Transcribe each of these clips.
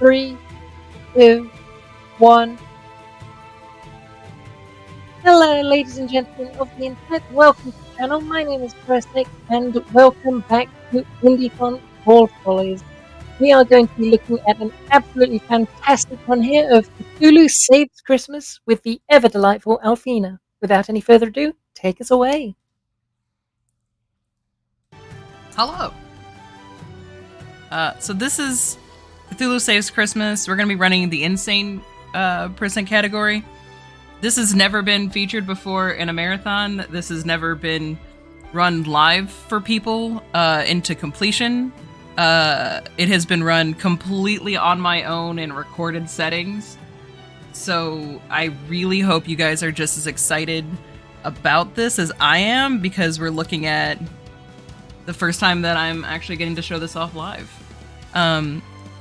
3, 2, 1. Hello, ladies and gentlemen of the internet. Welcome to the channel. My name is Persnick, and welcome back to Indiethon Fall Follies. We are going to be looking at an absolutely fantastic one here of Cthulhu Saves Christmas with the ever delightful Alphena. Without any further ado, take us away. Hello. So this is Cthulhu Saves Christmas. We're going to be running the insane person category. This has never been featured before in a marathon. This has never been run live for people into completion. It has been run completely on my own in recorded settings. So I really hope you guys are just as excited about this as I am, because we're looking at the first time that I'm actually getting to show this off live.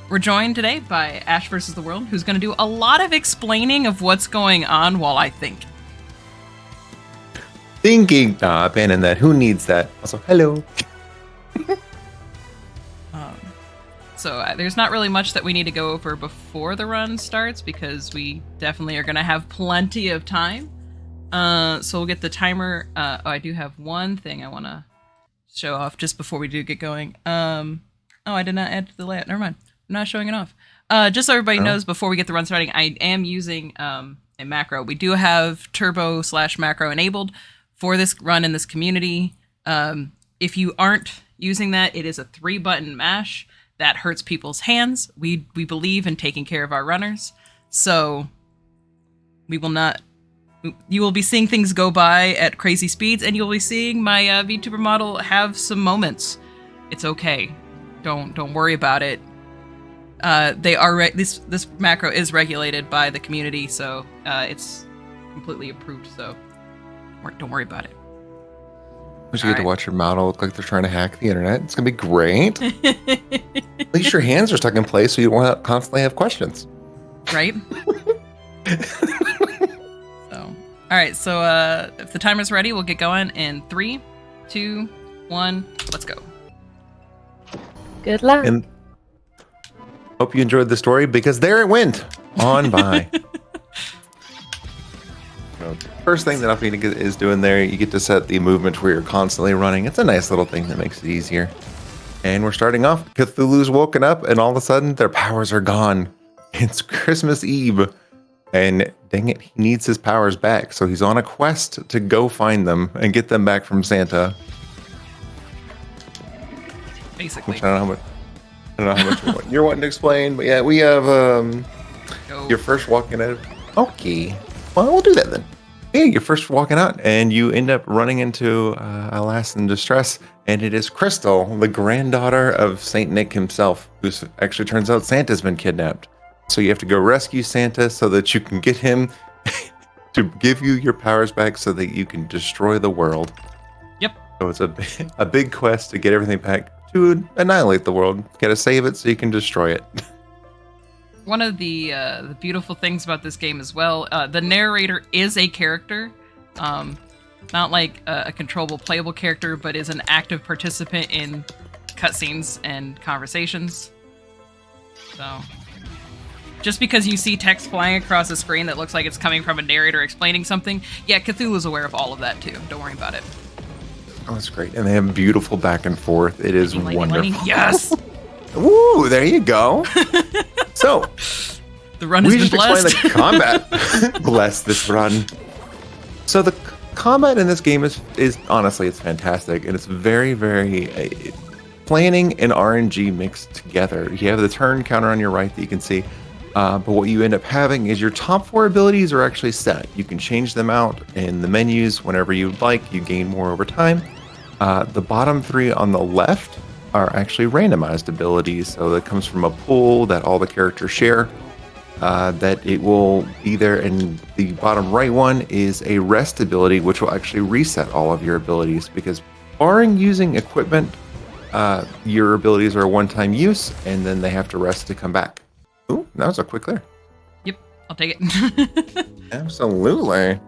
We're joined today by Ash versus the World, who's going to do a lot of explaining of what's going on while I think. Thinking. Abandon that. Who needs that? Also, hello. So there's not really much that we need to go over before the run starts, because we definitely are going to have plenty of time. So we'll get the timer. I do have one thing I want to show off just before we do get going. I did not add to the layout. Never mind. I'm not showing it off. Just so everybody knows, before we get the run starting, I am using a macro. We do have turbo/macro enabled for this run in this community. If you aren't using that, it is a 3-button mash that hurts people's hands. We believe in taking care of our runners, so we will not. You will be seeing things go by at crazy speeds, and you'll be seeing my VTuber model have some moments. It's okay. Don't worry about it. They are this macro is regulated by the community, so it's completely approved. So don't worry about it. You get to watch your model look like they're trying to hack the internet. It's gonna be great. At least your hands are stuck in place, so you don't want to constantly have questions. Right. All right, so if the timer's ready, we'll get going in 3, 2, 1, let's go. Good luck. And hope you enjoyed the story, because there it went on by. First thing that Alphena is doing there, you get to set the movement where you're constantly running. It's a nice little thing that makes it easier. And we're starting off. Cthulhu's woken up, and all of a sudden, their powers are gone. It's Christmas Eve. And dang it, he needs his powers back. So he's on a quest to go find them and get them back from Santa. Basically. Which I don't know how much you're wanting to explain, but yeah, we have your first walking out. Okay, well, we'll do that then. Yeah, you're first walking out, and you end up running into a lass in distress, and it is Crystal, the granddaughter of Saint Nick himself, who actually turns out Santa's been kidnapped. So you have to go rescue Santa so that you can get him to give you your powers back so that you can destroy the world. Yep. So it's a big quest to get everything back to annihilate the world. You gotta save it so you can destroy it. One of the beautiful things about this game as well, the narrator is a character. Not like a controllable, playable character, but is an active participant in cutscenes and conversations. So just because you see text flying across the screen that looks like it's coming from a narrator explaining something, yeah, Cthulhu's aware of all of that too. Don't worry about it. Oh, that's great. And they have beautiful back and forth. It is wonderful. Yes! Woo, there you go. So, the run has been blessed. We just explain the combat. Bless this run. So the combat in this game is honestly, it's fantastic. And it's very, very planning and RNG mixed together. You have the turn counter on your right that you can see. But what you end up having is your top 4 abilities are actually set. You can change them out in the menus whenever you'd like. You gain more over time. The bottom 3 on the left are actually randomized abilities. So that comes from a pool that all the characters share. That it will be there. And the bottom right one is a rest ability, which will actually reset all of your abilities. Because barring using equipment, your abilities are a one-time use, and then they have to rest to come back. Ooh, that was a quick clear. Yep, I'll take it. Absolutely.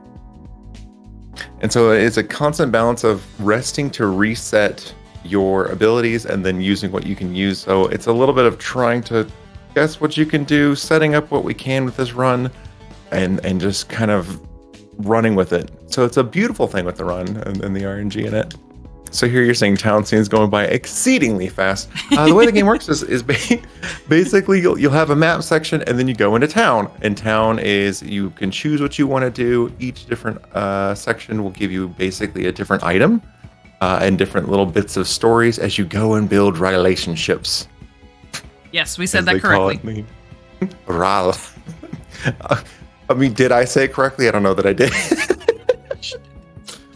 And so it's a constant balance of resting to reset your abilities and then using what you can use. So it's a little bit of trying to guess what you can do, setting up what we can with this run, and just kind of running with it. So it's a beautiful thing with the run and the RNG in it. So here you're seeing town scenes going by exceedingly fast. The way the game works is basically you'll have a map section and then you go into town. And town is you can choose what you want to do. Each different section will give you basically a different item and different little bits of stories as you go and build relationships. Yes, we said that correctly. Ral. I mean, did I say it correctly? I don't know that I did.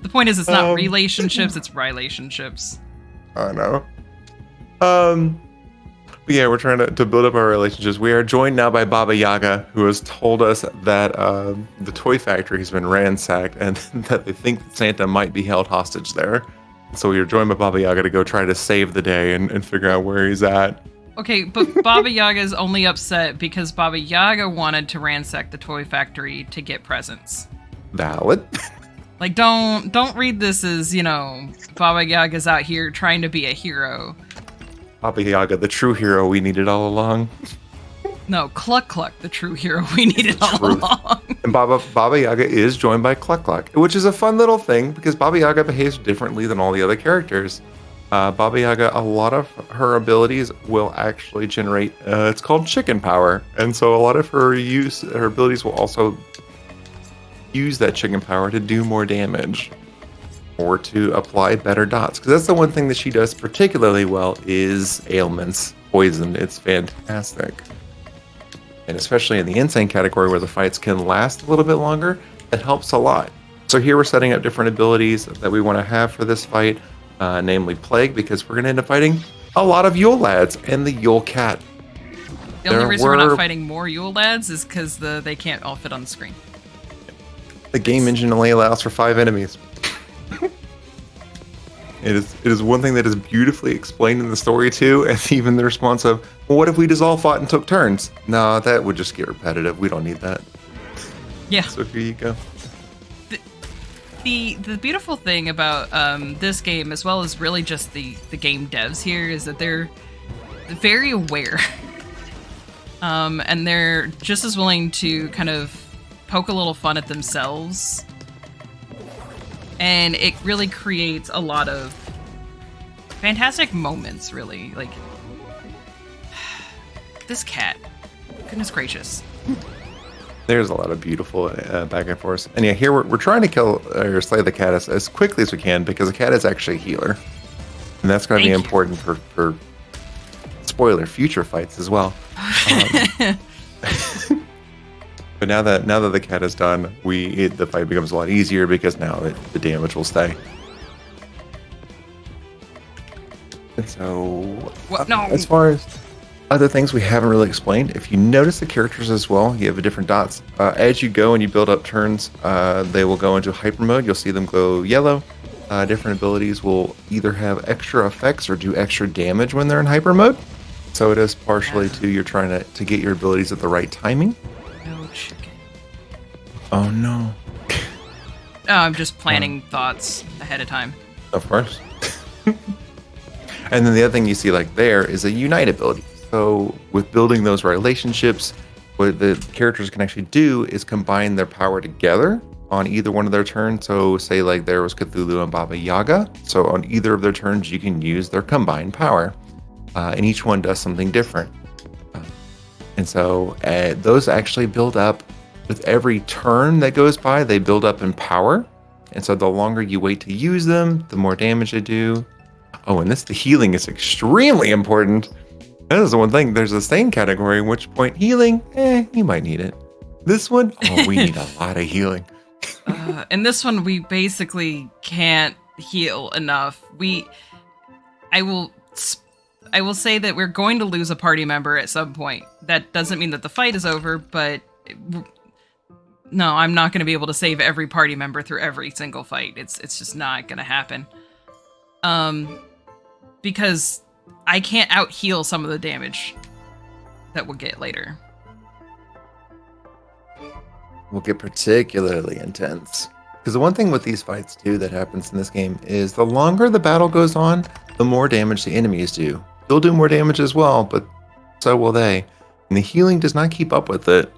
The point is, it's not relationships, it's relationships. I know. But yeah, we're trying to build up our relationships. We are joined now by Baba Yaga, who has told us that the toy factory has been ransacked and that they think Santa might be held hostage there. So we are joined by Baba Yaga to go try to save the day and figure out where he's at. Okay, but Baba Yaga is only upset because Baba Yaga wanted to ransack the toy factory to get presents. Valid. Like, don't read this as, Baba Yaga's out here trying to be a hero. Baba Yaga, the true hero we needed all along. No, Cluck Cluck, the true hero we needed all along. And Baba Yaga is joined by Cluck Cluck, which is a fun little thing because Baba Yaga behaves differently than all the other characters. Baba Yaga, a lot of her abilities will actually generate, it's called chicken power. And so a lot of her abilities will also use that chicken power to do more damage or to apply better dots. Because that's the one thing that she does particularly well is ailments, poison. It's fantastic. And especially in the insane category where the fights can last a little bit longer, it helps a lot. So here we're setting up different abilities that we want to have for this fight, namely Plague, because we're going to end up fighting a lot of Yule Lads and the Yule Cat. The only reason we're not fighting more Yule Lads is because they can't all fit on the screen. The game engine only allows for 5 enemies. It is one thing that is beautifully explained in the story too, and even the response of, well, what if we just all fought and took turns? No, that would just get repetitive. We don't need that. Yeah. So here you go. The beautiful thing about this game, as well as really just the game devs here, is that they're very aware. And they're just as willing to kind of poke a little fun at themselves. And it really creates a lot of fantastic moments, really. Like, this cat. Goodness gracious. There's a lot of beautiful back and forth. And yeah, here we're trying to kill or slay the cat as quickly as we can because the cat is actually a healer. And that's going to be important for spoiler future fights as well. But now that the cat is done, the fight becomes a lot easier because now the damage will stay. And so, as far as other things we haven't really explained, if you notice the characters as well, you have different dots. As you go and you build up turns, they will go into hyper mode. You'll see them glow yellow. Different abilities will either have extra effects or do extra damage when they're in hyper mode. So it is partially to you're trying to get your abilities at the right timing. No chicken. Oh no. Oh, I'm just planning thoughts ahead of time. Of course. And then the other thing you see like there is a unite ability. So with building those relationships, what the characters can actually do is combine their power together on either one of their turns. So say like there was Cthulhu and Baba Yaga. So on either of their turns, you can use their combined power. And each one does something different. And so those actually build up with every turn that goes by, they build up in power. And so the longer you wait to use them, the more damage they do. Oh, and the healing is extremely important. That is the one thing. There's a stain category, in which point healing, you might need it. This one, we need a lot of healing. In this one, we basically can't heal enough. I will say that we're going to lose a party member at some point. That doesn't mean that the fight is over, but no, I'm not going to be able to save every party member through every single fight. It's just not going to happen. Because I can't out heal some of the damage that we'll get later. Will get particularly intense. Because the one thing with these fights too that happens in this game is the longer the battle goes on, the more damage the enemies do. You'll do more damage as well, but so will they. and the healing does not keep up with it.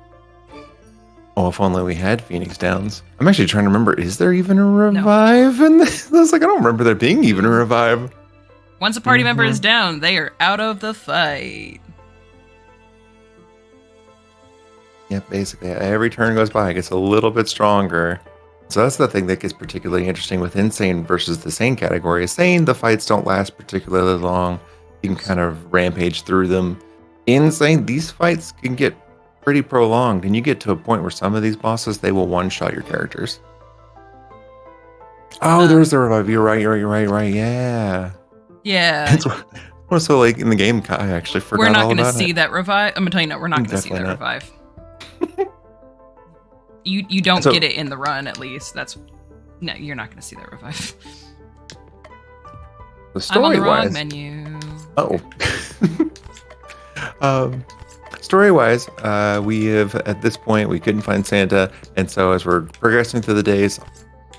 Oh, if only we had Phoenix Downs. I'm actually trying to remember, is there even a revive in this? I was like, I don't remember there being even a revive. Once a party member is down, they are out of the fight. Yeah, basically, every turn goes by, it gets a little bit stronger. So that's the thing that gets particularly interesting with Insane versus the Sane category. Sane, the fights don't last particularly long. You can kind of rampage through them. Insane, these fights can get pretty prolonged, and you get to a point where some of these bosses, they will one-shot your characters. Oh, there's the revive. You're right, yeah. Yeah. Well, so like in the game, I actually forgot We're not all going to about see it. that revive. I'm going to tell you, no, we're not going to see that Definitely not. revive. You don't get it in the run, at least. No, you're not going to see that revive. The I'm on the wrong story-wise, menu. story-wise, we have at this point we couldn't find Santa, and so as we're progressing through the days,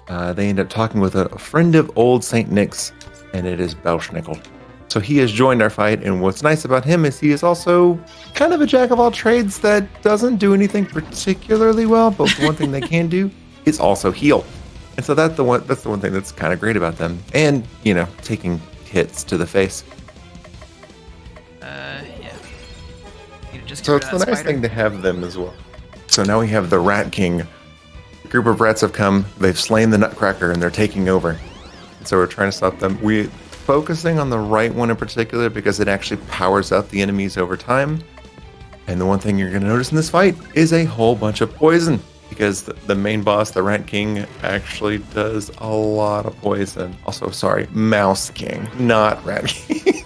they end up talking with a friend of old Saint Nick's, and it is Belschnickel. So he has joined our fight, and what's nice about him is he is also kind of a jack of all trades that doesn't do anything particularly well, but the one thing they can do is also heal. And so that's the one thing that's kind of great about them. And, taking hits to the face. Yeah. You just So get it's rid the of that nice spider. thing to have them as well. So now we have the Rat King. A group of rats have come, they've slain the Nutcracker, and they're taking over. And so we're trying to stop them. We're focusing on the right one in particular because it actually powers up the enemies over time. And the one thing you're going to notice in this fight is a whole bunch of poison. Because the main boss, the Rat King, actually does a lot of poison. Also, sorry, Mouse King, not Rat King.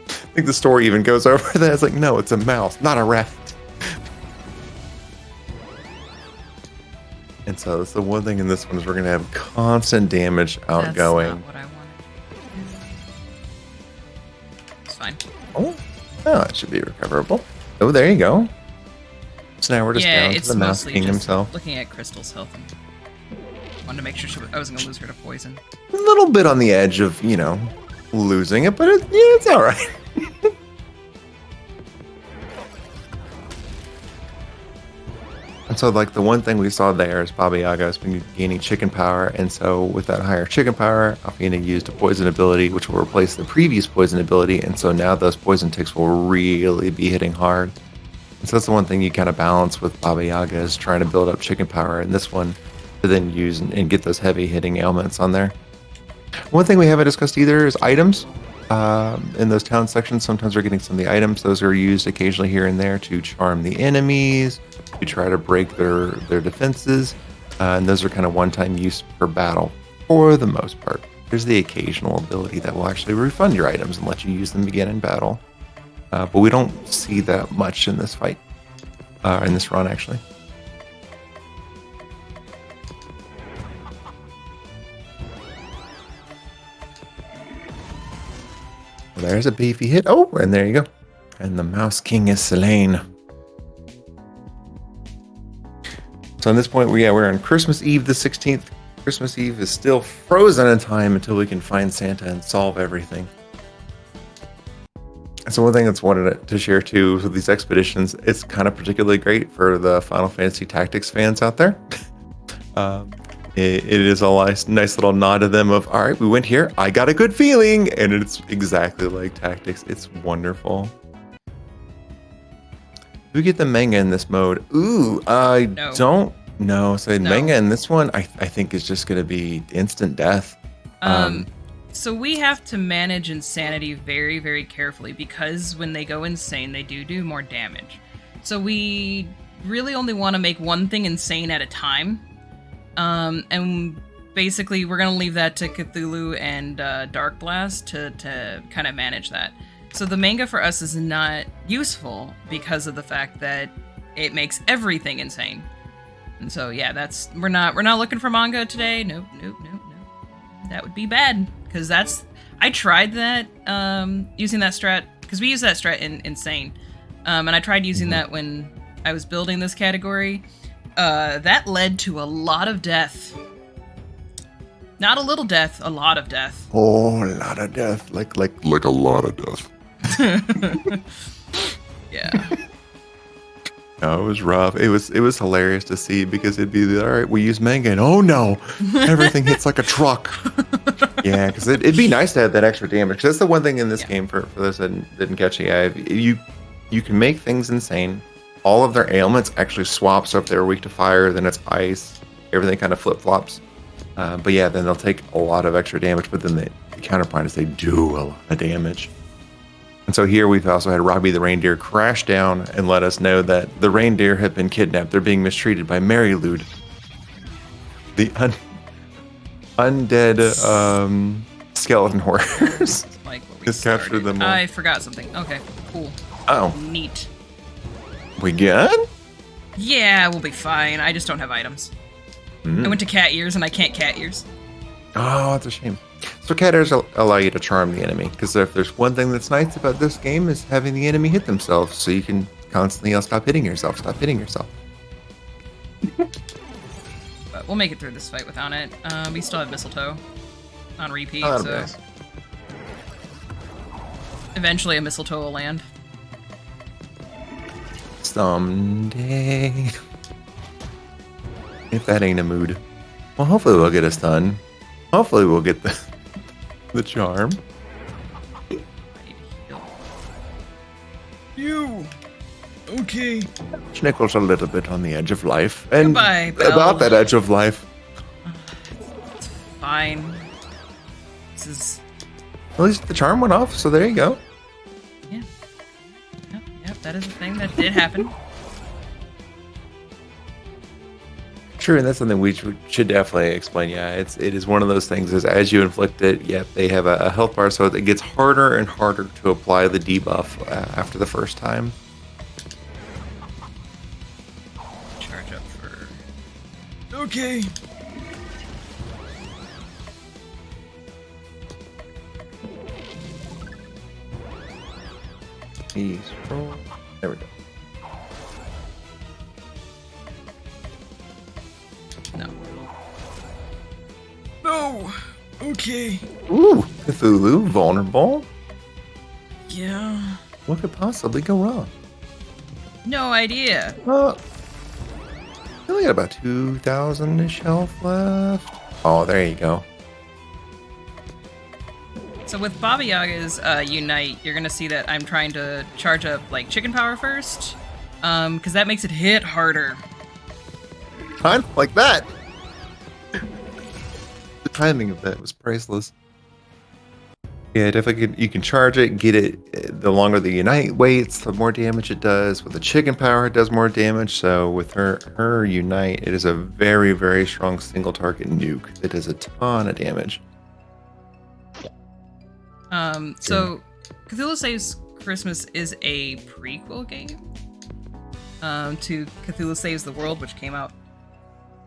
I think the story even goes over that. It's like, no, it's a mouse, not a rat. And so that's the one thing in this one is we're going to have constant damage outgoing. That's not what I wanted. It's fine. Oh, it should be recoverable. Oh, there you go. So now we're just down to it's the Mouse mostly King just himself. looking at Crystal's health. And wanted to make sure I wasn't going to lose her to poison. A little bit on the edge of, losing it, but it's all right. And so, like, the one thing we saw there is Baba Yaga has been gaining chicken power, and so with that higher chicken power, Alphena used a poison ability, which will replace the previous poison ability, and so now those poison ticks will really be hitting hard. And so that's the one thing you kind of balance with Baba Yaga is trying to build up chicken power, and this one to then use and get those heavy hitting ailments on there. One thing we haven't discussed either is items. In those town sections, sometimes we're getting some of the items. Those are used occasionally here and there to charm the enemies, to try to break their defenses. And those are kind of one-time use per battle for the most part. There's the occasional ability that will actually refund your items and let you use them again in battle. But we don't see that much in this fight, in this run, actually. Well, there's a beefy hit. Oh, and there you go. And the Mouse King is slain. So at this point, we're on Christmas Eve the 16th. Christmas Eve is still frozen in time until we can find Santa and solve everything. So one thing that's wanted to share too with these expeditions, it's kind of particularly great for the Final Fantasy Tactics fans out there. It is a nice little nod to them of, all right, we went here, I got a good feeling, and it's exactly like Tactics. It's wonderful. We get the manga in this mode. Ooh, I don't know. So manga in this one, I think is just going to be instant death. So we have to manage insanity very, very carefully because when they go insane, they do more damage. So we really only want to make one thing insane at a time. And basically we're going to leave that to Cthulhu and Dark Blast to kind of manage that. So the manga for us is not useful because of the fact that it makes everything insane. And so yeah, we're not looking for manga today. Nope. That would be bad because I tried that using that strat because we use that strat in Insane. And I tried using that when I was building this category. That led to a lot of death. Not a little death, a lot of death. Oh, a lot of death. Like a lot of death. Yeah. No, it was rough. It was hilarious to see because it'd be all right. We use manga, and oh no, everything hits like a truck. Yeah, because it'd be nice to have that extra damage. 'Cause that's the one thing in this game for those that didn't catch it. Yeah, you can make things insane. All of their ailments actually swap. So if they're weak to fire, then it's ice. Everything kind of flip flops. But yeah, then they'll take a lot of extra damage. But then the counterpoint is they do a lot of damage. And so here we've also had Robbie the reindeer crash down and let us know that the reindeer have been kidnapped. They're being mistreated by Mary Lude, the undead skeleton horrors. Like what we Just captured them all. I forgot something. Okay, cool. Oh, Neat. we good? Yeah, we'll be fine. I just don't have items. I went to cat ears and I can't cat ears. Oh, that's a shame. So cat ears allow you to charm the enemy, because if there's one thing that's nice about this game is having the enemy hit themselves, so you can constantly yell, stop hitting yourself, stop hitting yourself. But we'll make it through this fight without it. We still have mistletoe on repeat, Oh, so nice. eventually a mistletoe will land. Someday. If that ain't a mood. Well, hopefully we'll get us done. Hopefully we'll get the charm. You. Okay. Schnickle's a little bit on the edge of life. And Goodbye, Belle. about that edge of life. It's fine. This is. At least the charm went off, so there you go. Yeah. Yep, that is a thing that did happen. True, and that's something we should definitely explain. Yeah, it is one of those things is as you inflict it, yep, they have a health bar, so it gets harder and harder to apply the debuff after the first time. Charge up for. Okay. Please roll. There we go. No. No. Okay. Ooh, Cthulhu, vulnerable. Yeah. What could possibly go wrong? No idea. We only got about 2,000-ish health left. Oh, there you go. So with Baba Yaga's Unite, you're gonna see that I'm trying to charge up like chicken power first, because that makes it hit harder. Kind of like that. The timing of that was priceless. Yeah, definitely. You can charge it, get it. The longer the Unite waits, the more damage it does. With the chicken power, it does more damage. So with her Unite, it is a very, very strong single target nuke that does a ton of damage. So Cthulhu Saves Christmas is a prequel game to Cthulhu Saves the World, which came out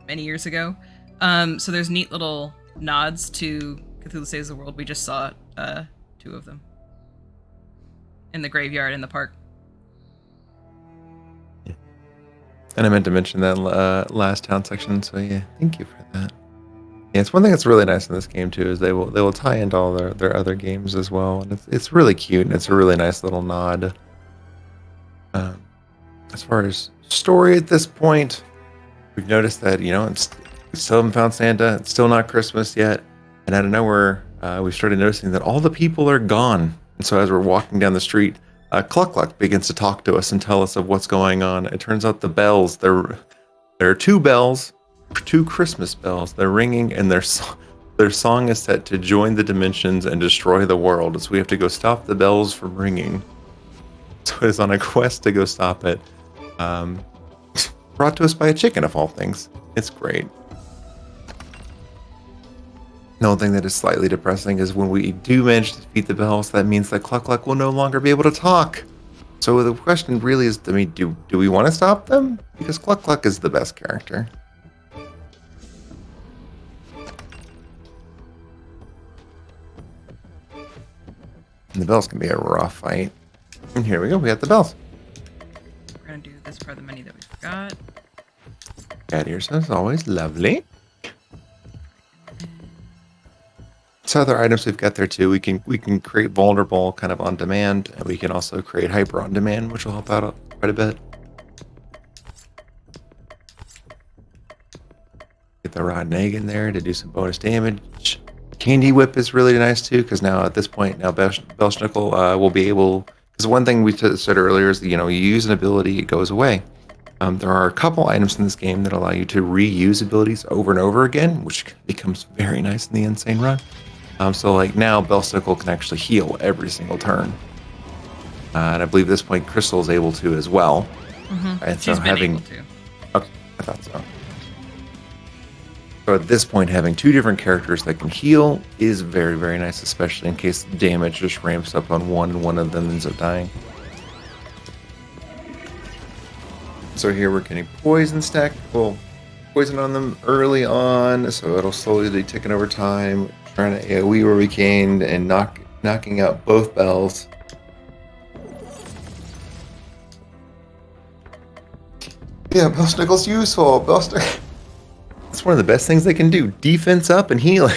many years ago. So there's neat little nods to Cthulhu Saves the World. We just saw 2 of them in the graveyard in the park. Yeah. And I meant to mention that last town section, so yeah, thank you for that. Yeah, it's one thing that's really nice in this game too is they will tie into all their other games as well, and it's really cute and it's a really nice little nod. As far as story at this point, we've noticed that we still haven't found Santa. It's still not Christmas yet, and out of nowhere, we started noticing that all the people are gone. And so as we're walking down the street, Cluck Cluck begins to talk to us and tell us of what's going on. It turns out the bells there are 2 bells. 2 Christmas bells. They're ringing, and their song is set to join the dimensions and destroy the world. So we have to go stop the bells from ringing. So it is on a quest to go stop it. Brought to us by a chicken, of all things. It's great. The only thing that is slightly depressing is when we do manage to defeat the bells, that means that Cluck Cluck will no longer be able to talk. So the question really is, do we want to stop them? Because Cluck Cluck is the best character. And the bells can be a rough fight. And here we go, we got the bells. We're gonna do this part of the menu that we forgot. Cat ears, as always, lovely. So other items we've got there too. We can create vulnerable kind of on demand, and we can also create hyper on demand, which will help out quite a bit. the rotten egg in there to do some bonus damage. Candy Whip is really nice too, because now at this point, now Belschnickel will be able. Because one thing we said earlier is, you use an ability, it goes away. There are a couple items in this game that allow you to reuse abilities over and over again, which becomes very nice in the Insane Run. So like now, Belschnickel can actually heal every single turn. And I believe at this point, Crystal is able to as well. Mm-hmm. And She's so been having. able to. Okay, I thought so. So at this point, having two different characters that can heal is very, very nice, especially in case damage just ramps up on one and one of them ends up dying. So here we're getting poison stack. Well, poison on them early on, so it'll slowly be ticking over time. Trying to AoE where we can and knocking out both bells. Yeah, Belschnickel's useful. It's one of the best things they can do. Defense up and healing.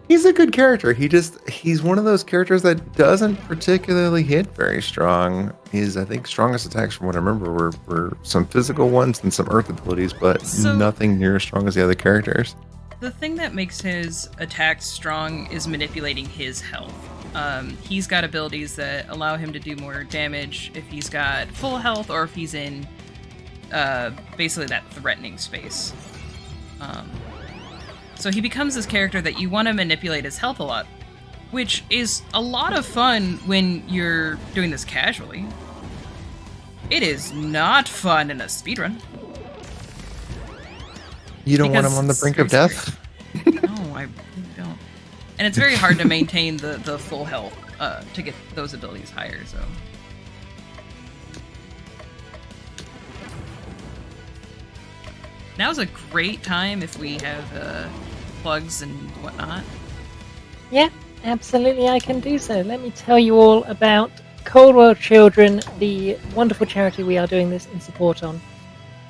He's a good character. He's one of those characters that doesn't particularly hit very strong. His, I think, strongest attacks from what I remember were some physical ones and some earth abilities, but nothing near as strong as the other characters. The thing that makes his attacks strong is manipulating his health. He's got abilities that allow him to do more damage if he's got full health or if he's in basically that threatening space. So he becomes this character that you want to manipulate his health a lot, which is a lot of fun when you're doing this casually. It is not fun in a speedrun. You don't want him on the brink of death? No, I really don't. And it's very hard to maintain the full health to get those abilities higher, so... Now's a great time if we have plugs and whatnot. Yeah, absolutely, I can do so. Let me tell you all about Cold World Children, the wonderful charity we are doing this in support on.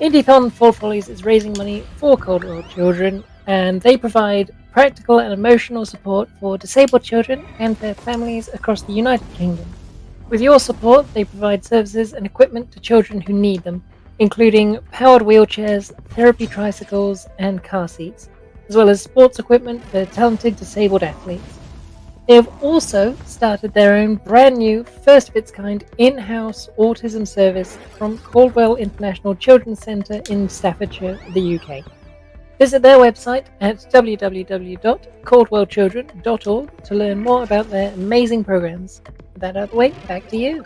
Indiethon Fall Follies is raising money for Cold World Children, and they provide practical and emotional support for disabled children and their families across the United Kingdom. With your support, they provide services and equipment to children who need them, including powered wheelchairs, therapy tricycles, and car seats, as well as sports equipment for talented disabled athletes. They have also started their own brand new, first of its kind, in-house autism service from Caldwell International Children's Centre in Staffordshire, the UK. Visit their website at www.caldwellchildren.org to learn more about their amazing programs. With that out of the way, back to you.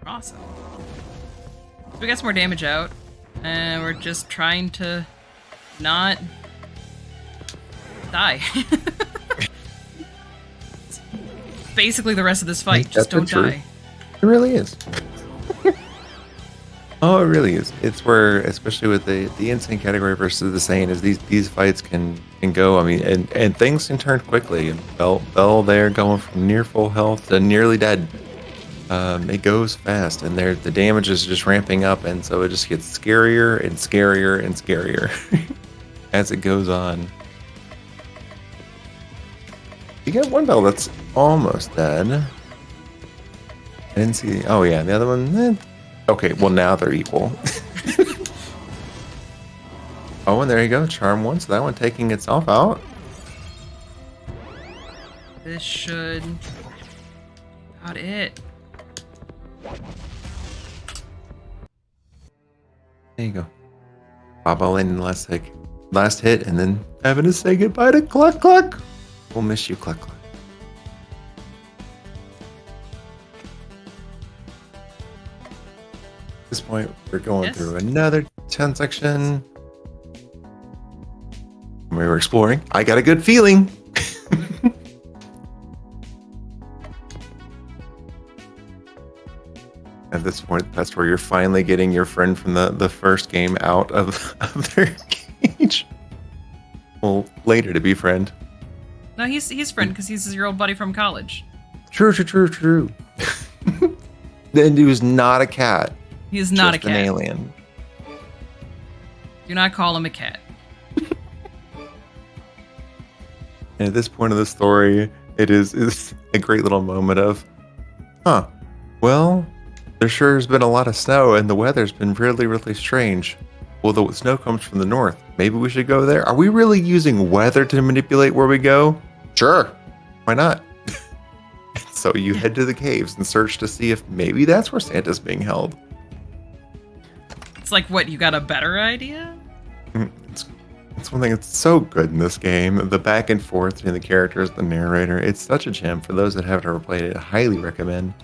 Awesome. We got some more damage out, and we're just trying to not die. Basically the rest of this fight, just don't die. It really is. Oh, it really is. It's where, especially with the insane category versus the sane, is these fights can go. I mean, and things can turn quickly. And Bell there going from near full health to nearly dead. It goes fast, and the damage is just ramping up, and so it just gets scarier and scarier and scarier as it goes on. You got one bell that's almost dead. I didn't see. Oh yeah, the other one. Okay, well now they're equal. Oh, and there you go, charm one. So that one taking itself out. This should about it. There you go. Bob all in last hit, and then having to say goodbye to Cluck Cluck. We'll miss you, Cluck Cluck. At this point, we're going through another town section. We were exploring. I got a good feeling. At this point, that's where you're finally getting your friend from the first game out of their cage. Well, later to be friend. No, he's friend because he's your old buddy from college. True. Then he was not a cat. He is not a cat. An alien. Do not call him a cat. And at this point of the story, it is a great little moment of, well, there sure has been a lot of snow and the weather's been really, really strange. Well, the snow comes from the north. Maybe we should go there. Are we really using weather to manipulate where we go? Sure. Why not? So you head to the caves and search to see if maybe that's where Santa's being held. It's like, what, you got a better idea? It's one thing that's so good in this game. The back and forth between the characters, the narrator. It's such a gem. For those that haven't ever played it, I highly recommend.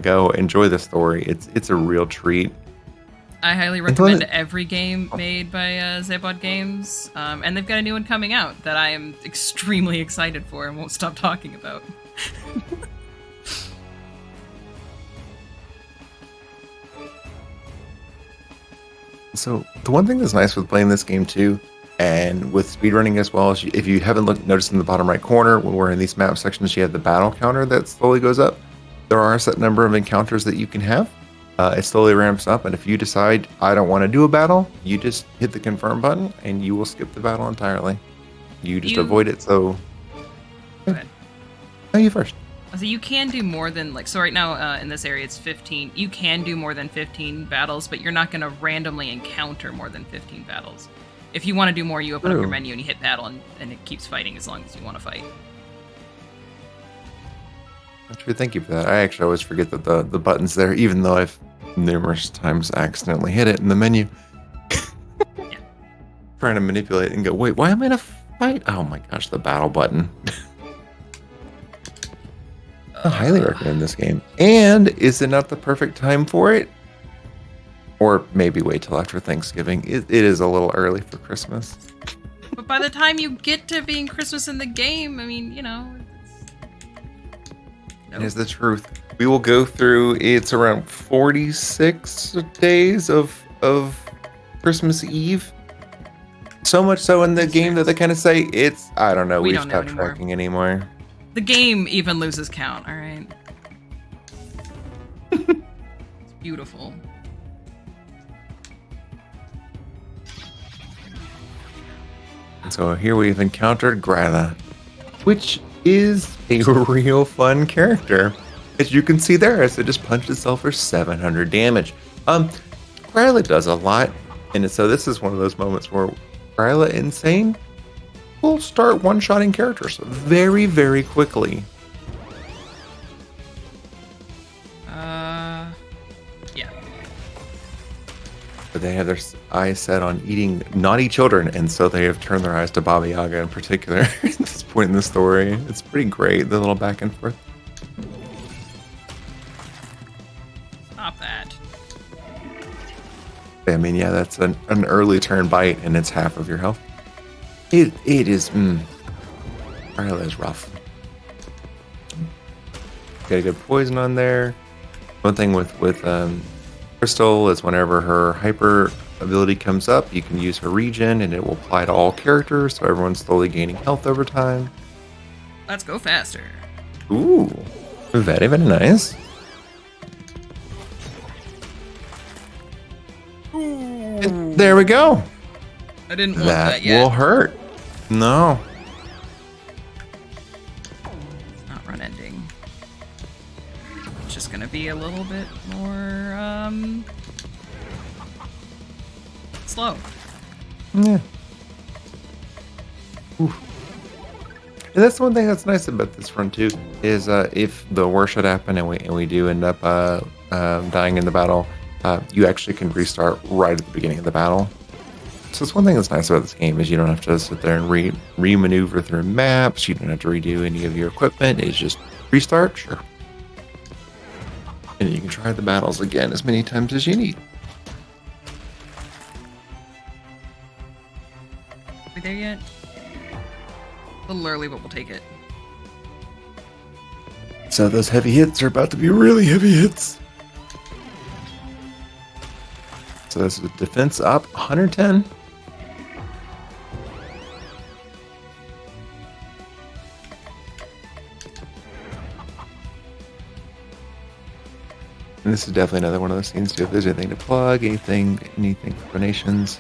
Go enjoy the story. It's a real treat. I highly recommend every game made by Zabod Games. And they've got a new one coming out that I am extremely excited for and won't stop talking about. So the one thing that's nice with playing this game too, and with speedrunning as well, is if you haven't noticed in the bottom right corner, when we're in these map sections, you have the battle counter that slowly goes up. There are a set number of encounters that you can have. It slowly ramps up, and if you decide, I don't want to do a battle, you just hit the confirm button, and you will skip the battle entirely. You just avoid it, so... Go ahead. No, you first. So you can do more than, like, so right now in this area it's 15. You can do more than 15 battles, but you're not going to randomly encounter more than 15 battles. If you want to do more, you open up your menu and you hit battle, and it keeps fighting as long as you want to fight. Actually, thank you for that. I actually always forget that the button's there, even though I've numerous times accidentally hit it in the menu. Yeah. Trying to manipulate and go, wait, why am I in a fight? Oh my gosh, the battle button. I highly recommend this game. And is it not the perfect time for it? Or maybe wait till after Thanksgiving. It is a little early for Christmas. But by the time you get to being Christmas in the game, I mean, you know... It is the truth. We will go through, it's around 46 days of Christmas Eve. So much so in the game that they kind of say it's, I don't know, we've stopped tracking anymore. The game even loses count, alright? It's beautiful. And so here we've encountered Gryla, which is a real fun character. As you can see there, as it just punched itself for 700 damage. Gryla does a lot, and so this is one of those moments where Gryla Insane will start one-shotting characters very, very quickly. Yeah. But they have their eyes set on eating naughty children, and so they have turned their eyes to Baba Yaga in particular at this point in the story. It's pretty great, the little back and forth. Stop that. I mean, yeah, that's an early turn bite, and it's half of your health. It is, Gryla is rough. Got a good poison on there. One thing with Crystal is whenever her hyper ability comes up, you can use her regen, and it will apply to all characters, so everyone's slowly gaining health over time. Let's go faster. Ooh, very, very nice. And there we go. I didn't want that yet. That will hurt. No. It's not run ending. It's just gonna be a little bit more, slow. Yeah. Oof. And that's one thing that's nice about this run too, is if the worst should happen and we do end up dying in the battle, you actually can restart right at the beginning of the battle. So it's one thing that's nice about this game is you don't have to sit there and re-maneuver through maps. You don't have to redo any of your equipment. It's just restart, sure. And you can try the battles again as many times as you need. Are we there yet? A little early, but we'll take it. So those heavy hits are about to be really heavy hits. So this is defense up 110. And this is definitely another one of those scenes too. If there's anything to plug, anything for donations,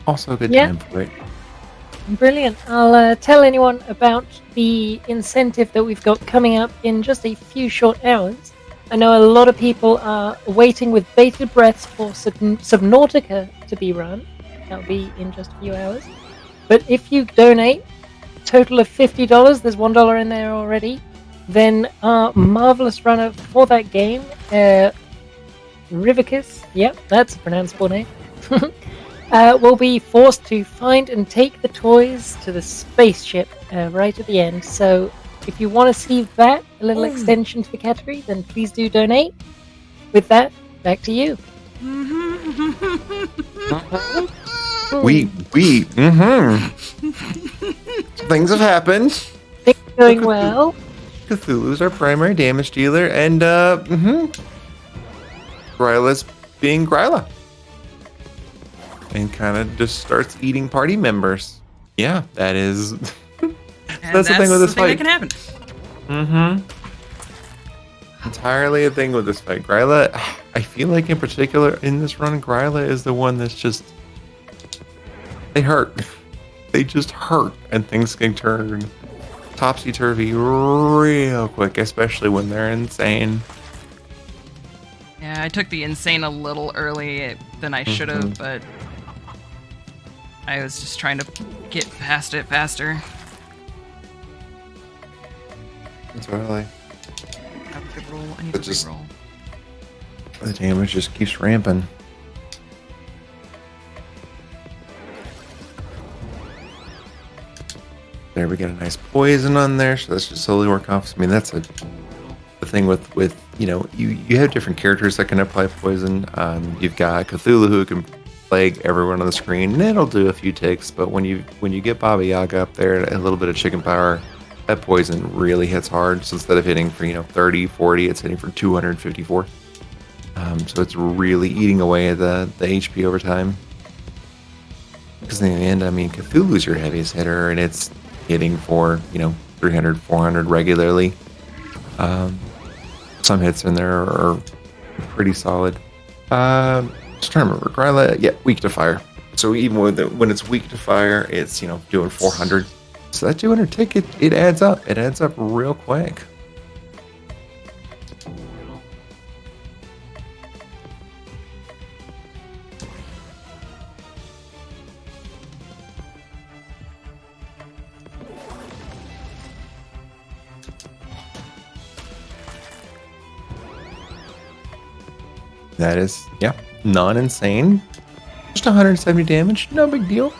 also a good time for it. Brilliant. I'll tell anyone about the incentive that we've got coming up in just a few short hours. I know a lot of people are waiting with bated breath for Subnautica to be run. That'll be in just a few hours. But if you donate a total of $50, there's $1 in there already, then our marvelous runner for that game, Rivicus, yep, that's a pronounceable name, will be forced to find and take the toys to the spaceship right at the end. So if you want to see that, a little extension to the category, then please do donate. With that, back to you. Things have happened. Things are going well. Cthulhu's our primary damage dealer, and Gryla's being Gryla. And kind of just starts eating party members. Yeah, that is. That's the thing with this fight. That can happen. Entirely a thing with this fight. Gryla, I feel like in particular in this run, Gryla is the one that's just. They hurt. They just hurt, and things can turn topsy-turvy real quick, especially when they're insane. Yeah, I took the insane a little early than I should have, but I was just trying to get past it faster. Totally. Have a good roll. I need a good roll. The damage just keeps ramping. There, we get a nice poison on there, so let's just slowly work off. I mean, that's the thing with you have different characters that can apply poison. You've got Cthulhu who can plague everyone on the screen, and it'll do a few ticks. But when you get Baba Yaga up there, a little bit of chicken power, that poison really hits hard. So instead of hitting for 30, 40, it's hitting for 254. So it's really eating away at the HP over time. Because in the end, I mean, Cthulhu's your heaviest hitter, and it's hitting for 300, 400 regularly. Some hits in there are pretty solid. Just trying to remember, Gryla, weak to fire. So even when it's weak to fire, it's doing 400. So that 200 tick, it adds up. It adds up real quick. That is, non-insane. Just 170 damage, no big deal.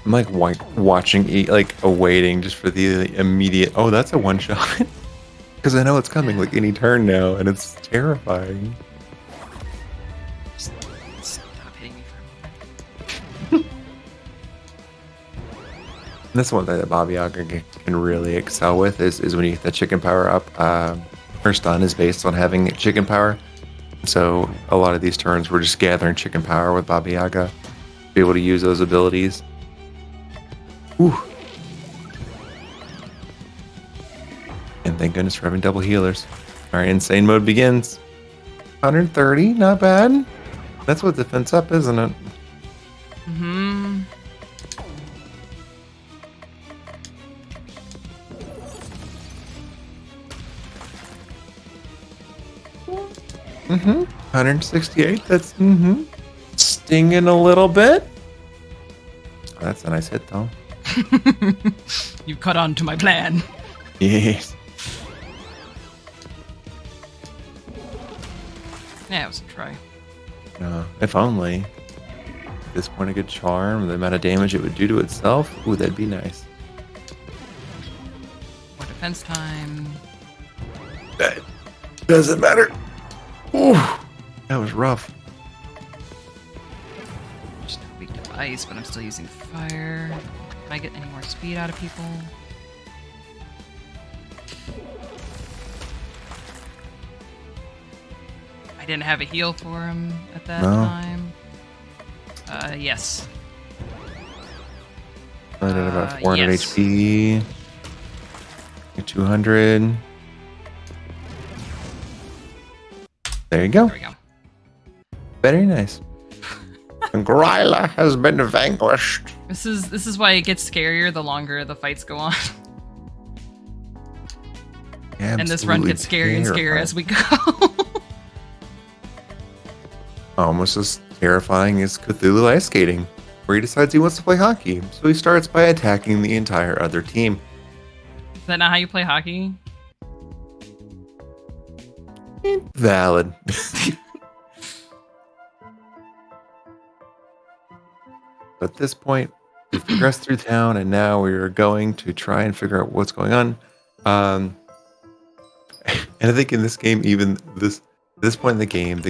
I'm like watching, awaiting just for the immediate, oh, that's a one shot. Because I know it's coming like any turn now, and it's terrifying. Stop hitting me for a moment. That's one thing that Baba Yaga can really excel with is when you get that chicken power up. Her stun is based on having chicken power. So a lot of these turns we're just gathering chicken power with Baba Yaga to be able to use those abilities. Whew. And thank goodness for having double healers. Alright, insane mode begins. 130, not bad. That's what defense up, isn't it? Mm-hmm. Mm-hmm. 168. That's stinging a little bit. Oh, that's a nice hit, though. You caught on to my plan. Yes. Yeah, it was a try. If only. At this point, a good charm, the amount of damage it would do to itself. Ooh, that'd be nice. More defense time. That doesn't matter. Ooh, that was rough. Just weak to ice, but I'm still using fire. Can I get any more speed out of people? I didn't have a heal for him at that time. Yes. I did about 400 yes. HP. 200. There you go. There we go. Very nice. And Gryla has been vanquished. This is why it gets scarier the longer the fights go on. And this run gets scarier and scarier as we go. Almost as terrifying as Cthulhu ice skating, where he decides he wants to play hockey, so he starts by attacking the entire other team. Is that not how you play hockey? Valid. But at this point, we've progressed through town, and now we're going to try and figure out what's going on. And I think in this game, even this point in the game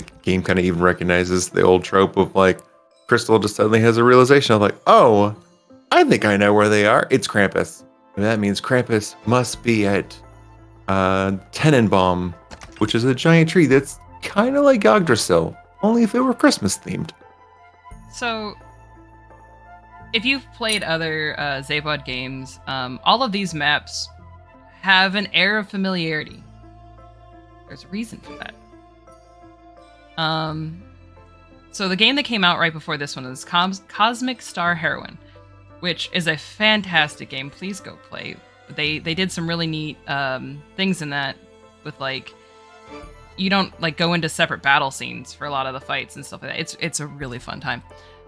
kind of even recognizes the old trope of like Crystal just suddenly has a realization of like, oh, I think I know where they are. It's Krampus. And that means Krampus must be at Tenenbaum, which is a giant tree that's kind of like Yggdrasil, only if it were Christmas themed. So, if you've played other Zavod games, all of these maps have an air of familiarity. There's a reason for that. So the game that came out right before this one is Cosmic Star Heroine, which is a fantastic game. Please go play. They did some really neat things in that with like, you don't like go into separate battle scenes for a lot of the fights and stuff like that. It's a really fun time.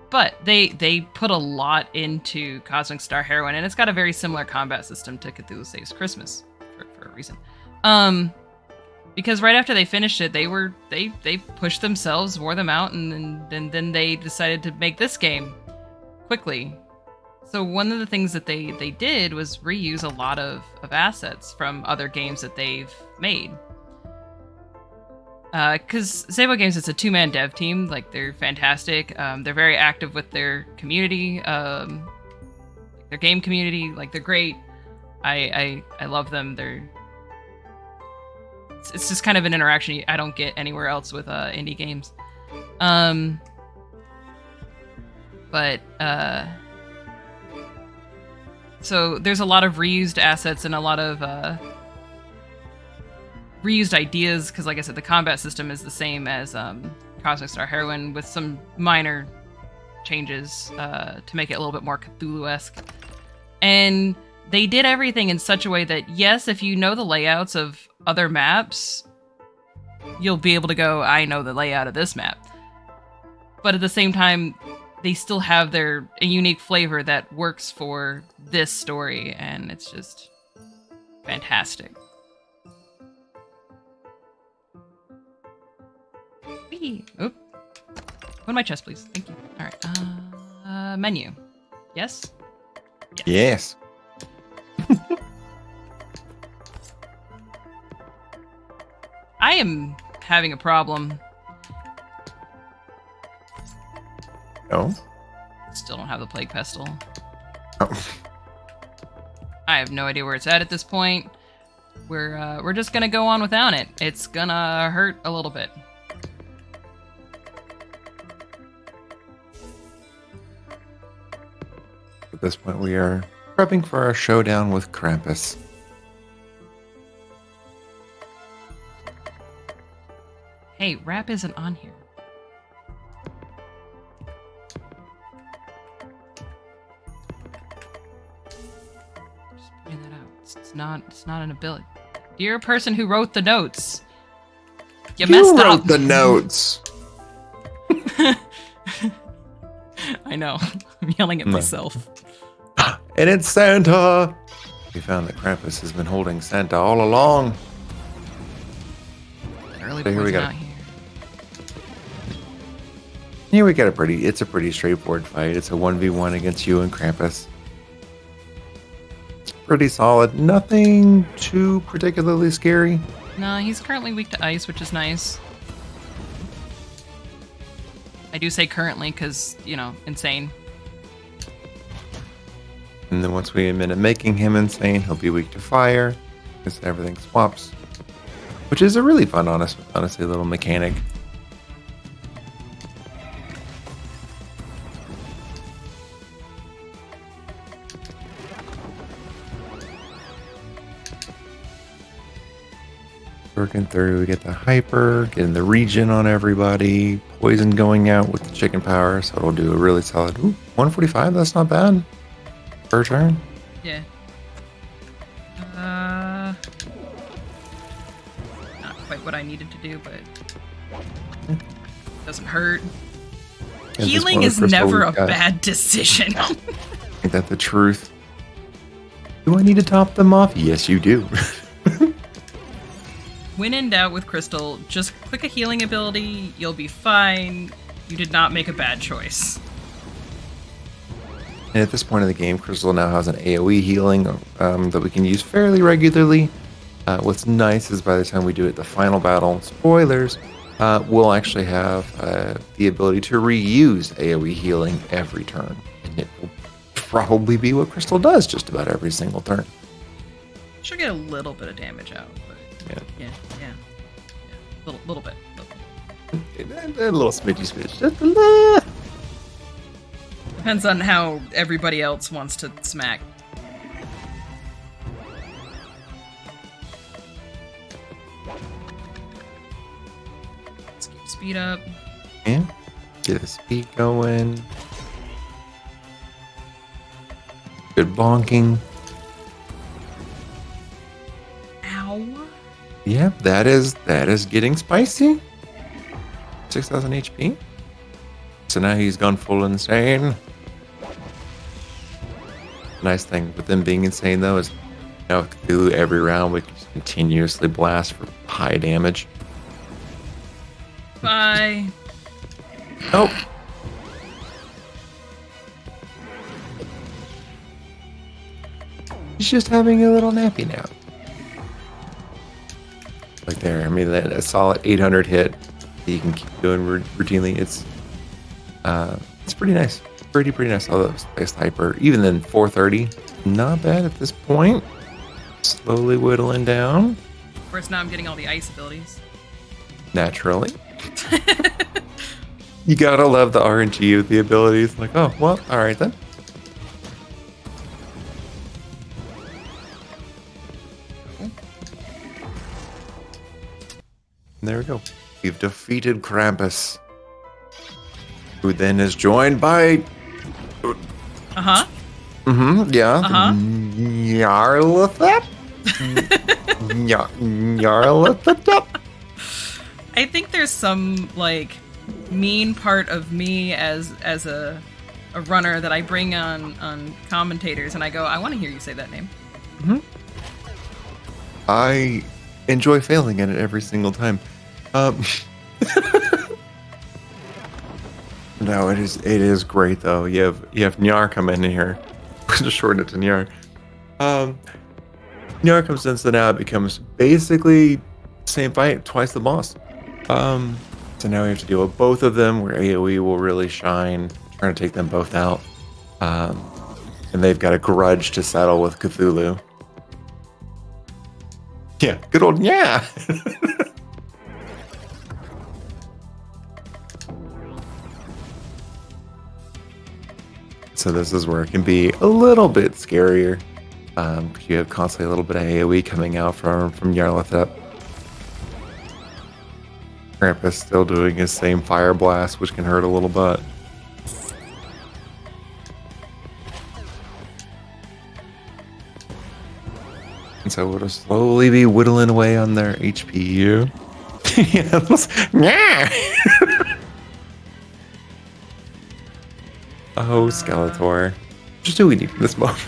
But they put a lot into Cosmic Star Heroine, and it's got a very similar combat system to Cthulhu Saves Christmas for a reason. Because right after they finished it, they pushed themselves, wore them out, and then they decided to make this game quickly. So one of the things that they did was reuse a lot of assets from other games that they've made. Because Sabo Games is a two-man dev team, like they're fantastic. They're very active with their community, their game community. Like they're great. I love them. It's just kind of an interaction I don't get anywhere else with indie games. So there's a lot of reused assets and a lot of reused ideas, because like I said, the combat system is the same as Cosmic Star Heroine with some minor changes to make it a little bit more Cthulhu-esque. And they did everything in such a way that, yes, if you know the layouts of other maps, you'll be able to go, I know the layout of this map. But at the same time, they still have a unique flavor that works for this story, and it's just fantastic. Oop. Go to my chest, please. Thank you. All right. Menu. Yes? Yes. I am having a problem. No? Still don't have the Plague Pestle. Oh. I have no idea where it's at this point. We're just gonna go on without it. It's gonna hurt a little bit. At this point, we are prepping for our showdown with Krampus. Hey, rap isn't on here. Just pointing that out. It's not an ability. Dear person who wrote the notes, you messed up. You wrote the notes. I know. I'm yelling at myself. And it's Santa. We found that Krampus has been holding Santa all along. Early So here we poison go. out here. Here we got it's a pretty straightforward fight. It's a 1v1 against you and Krampus. Pretty solid. Nothing too particularly scary. No, he's currently weak to ice, which is nice. I do say currently because, insane. And then once we admit to making him insane, he'll be weak to fire. Because everything swaps. Which is a really fun, honestly, little mechanic. Working through, we get the hyper, getting the regen on everybody, poison going out with the chicken power, so it'll do a really solid. Ooh, 145, that's not bad. Per turn. Yeah. quite what I needed to do, but doesn't hurt. And Healing this is one never a crystal we've got. bad decision. Ain't that the truth? Do I need to top them off? Yes, you do. When in doubt with Crystal, just click a healing ability, you'll be fine. You did not make a bad choice. And at this point in the game, Crystal now has an AoE healing that we can use fairly regularly. What's nice is by the time we do it the final battle, spoilers, we'll actually have the ability to reuse AoE healing every turn. And it will probably be what Crystal does just about every single turn. Should get a little bit of damage out, but yeah. Little bit. A little smidgy. Just a little. Depends on how everybody else wants to smack. Let's keep speed up. Yeah. Get the speed going. Good bonking. Ow. Yeah, that is getting spicy. 6,000 HP. So now he's gone full insane. Nice thing with them being insane though is now Cthulhu every round we can just continuously blast for high damage. Bye. Nope. He's just having a little nappy nap. Like there, I mean, a solid 800 hit that you can keep doing routinely. It's pretty nice. Pretty nice. Although Space Hyper, even then 430, not bad at this point. Slowly whittling down. Of course, now I'm getting all the ice abilities. Naturally. You gotta love the RNG of the abilities. Like, oh, well, alright then. And there we go. We've defeated Krampus, who then is joined by... Uh-huh. Mm-hmm, yeah. Uh-huh. Nyarlathotep? Nyarlathotep? I think there's some, like, mean part of me as a runner that I bring on commentators, and I go, I want to hear you say that name. Mm-hmm. I enjoy failing at it every single time. No, it is great though. You have Nyar come in here. Just shorten it to Nyar. Nyar comes in, so now it becomes basically same fight, twice the boss. So now we have to deal with both of them, where AoE will really shine, trying to take them both out. And they've got a grudge to settle with Cthulhu. Yeah, good old yeah. So this is where it can be a little bit scarier, because you have constantly a little bit of AoE coming out from Nyarlathotep. Krampus still doing his same fire blast, which can hurt a little bit. And so it'll slowly be whittling away on their HPU. Yeah. Oh, Skeletor. Just do we need in this moment?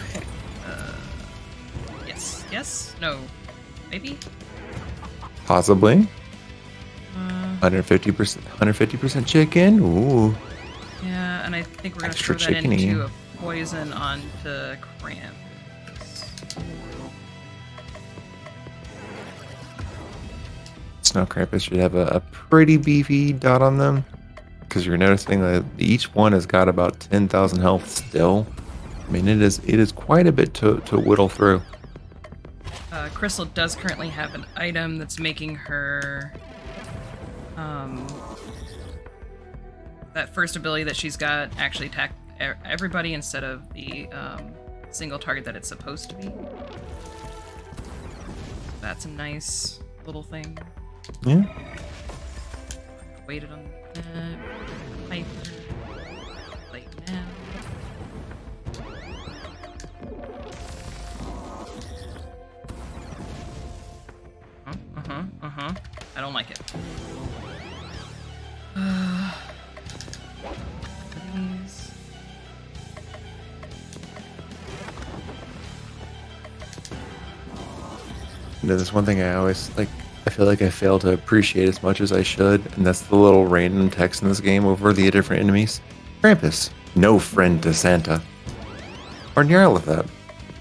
Yes, no, maybe? Possibly. 150% chicken. Ooh. Yeah, and I think we're going to Extra throw that chickeny. into a poison onto Krampus. Snow Krampus should have a pretty beefy dot on them, because you're noticing that each one has got about 10,000 health still. I mean, it is quite a bit to whittle through. Crystal does currently have an item that's making her that first ability that she's got actually attack everybody instead of the single target that it's supposed to be. That's a nice little thing. Yeah. Waited on that. Piper. Like now. Uh-huh. I don't like it. These. There's one thing I always like. I feel like I fail to appreciate as much as I should, and that's the little random text in this game over the different enemies. Krampus, no friend to Santa. Or near with that.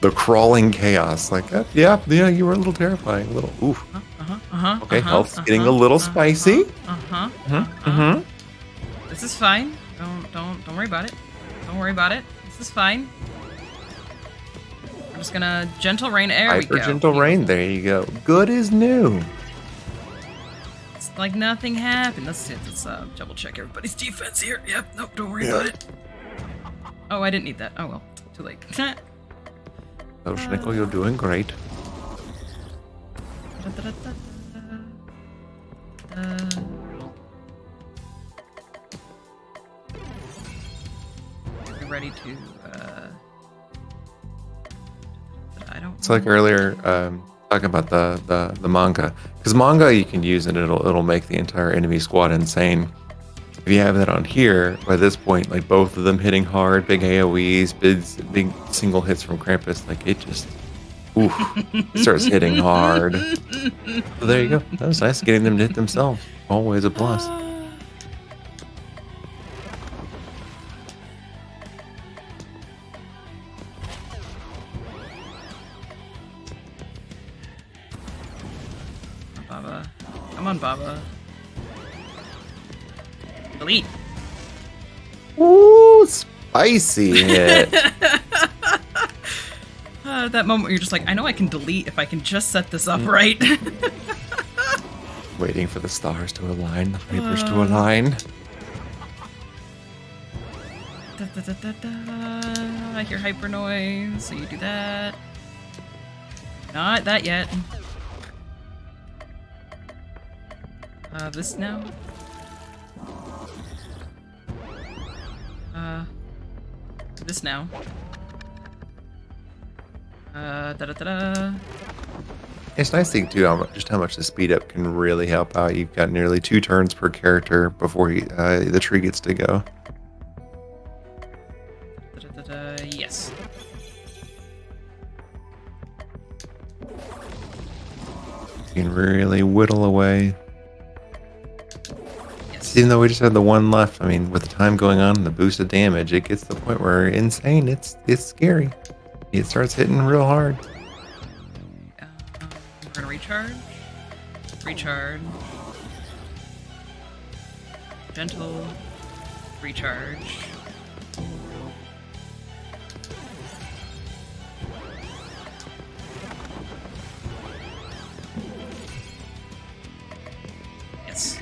The crawling chaos, like yeah, you were a little terrifying, a little oof. Okay, health's getting a little spicy. This is fine. Don't worry about it. Don't worry about it. This is fine. I'm just gonna gentle rain. There we go. Gentle rain. There you go. Good as new. It's like nothing happened. Let's double check everybody's defense here. Yep. Nope. Don't worry about it. Oh, I didn't need that. Oh well. Too late. Oh, Schnickel, you're doing great. Are you ready to? I don't. It's like earlier talking about the manga, because manga you can use and it'll make the entire enemy squad insane. If you have that on here, by this point, like both of them hitting hard, big AoEs, big single hits from Krampus, like it just, oof, it starts hitting hard. So there you go. That was nice getting them to hit themselves. Always a plus. Baba, come on, Baba. Delete. Ooh, spicy hit. That moment where you're just like, I know I can delete if I can just set this up right. Waiting for the stars to align, the papers to align. I hear hyper noise, so you do that. Not that yet. This now. This now. It's nice thing too, just how much the speed up can really help out. You've got nearly 2 turns per character before the tree gets to go. Yes. You can really whittle away. Yes. Even though we just had the one left, I mean, with the time going on and the boost of damage, it gets to the point where insane. It's scary. It starts hitting real hard. We're gonna recharge. Recharge. Gentle. Recharge. Yes.